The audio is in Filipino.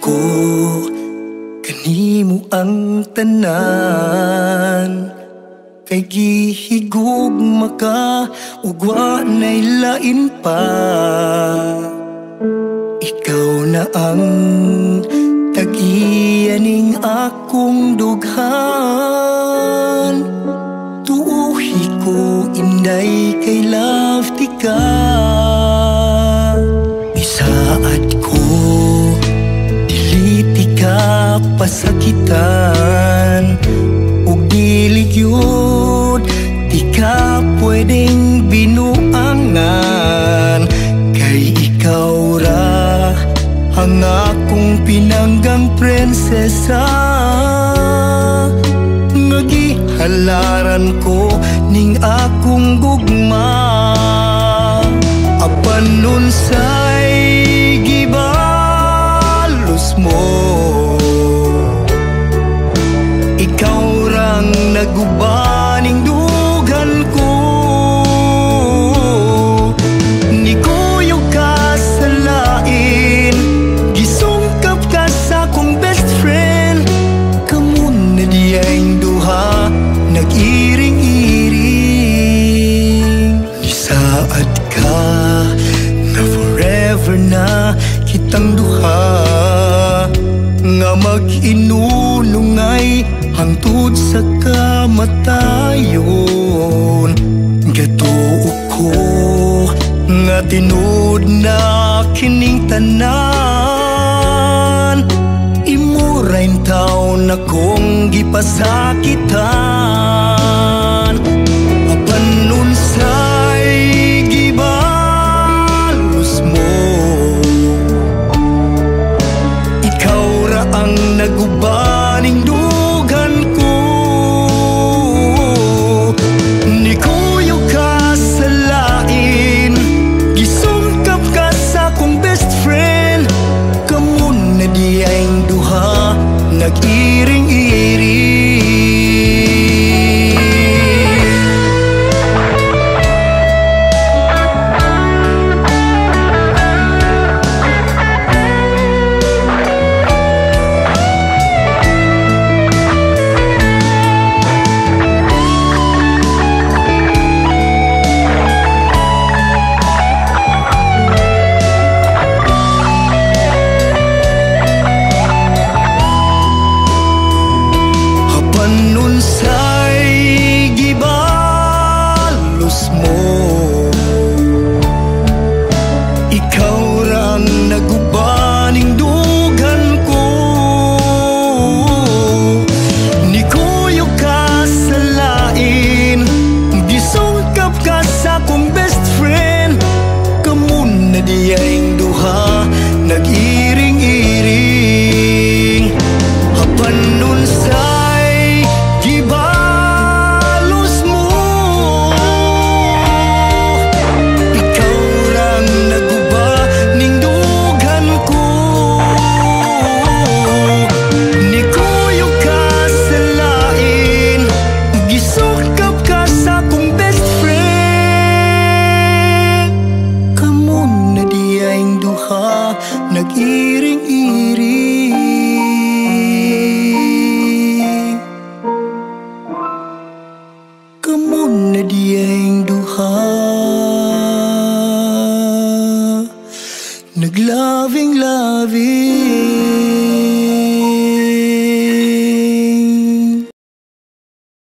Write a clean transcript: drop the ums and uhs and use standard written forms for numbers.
ko kanimo ang tanan, kay gihigugma ka ug wa nay lain pa. Ikaw na ang tag-iyaning akong dughan. Tuuhi ko inday kay love ti ka. Isaad ko dili ti ka pasakitan, ug dili gyud di ka pwedeng binuangan. Kay ikaw ra ang akong pinanggang prinsesa, nga gihalaran ko ning akong gugma. Apan unsay gibalos mo, ikaw rang nagubaning dugan ko. Ni kuyog ka sa lain, gisungkap ka sa akong best friend. Kamu na diyang duha nag-iring-iring. Isaad ka na forever na kitang duha, nga mag-inulungay hangtod sa kamatayon. Gatuo ko nga tinud na kining tanan, imurain taon akong gipasakitan. Apan unsay gibalos mo, ikaw ra ang nagubaning dugan ko. Ni kuyog ka sa lain, gisungkap ka sa akong best friend. Kamu na diyang duha nag-iring-iring. Unsay gibalos mo, ikaw rang nagubaning dugan ko. Ni kuyog ka sa lain, gisungkap ka sa akong best friend. Kamu na diyang duha nag-iring-iring. Apan unsay gibalos mo, ikaw rang naguba ning dugan ko. Ni kuyog ka sa lain, gisukap ka sa akong best friend. Kamu na diyang duha nag-iring-iring. Kamu na diyang duha nagloving-loving.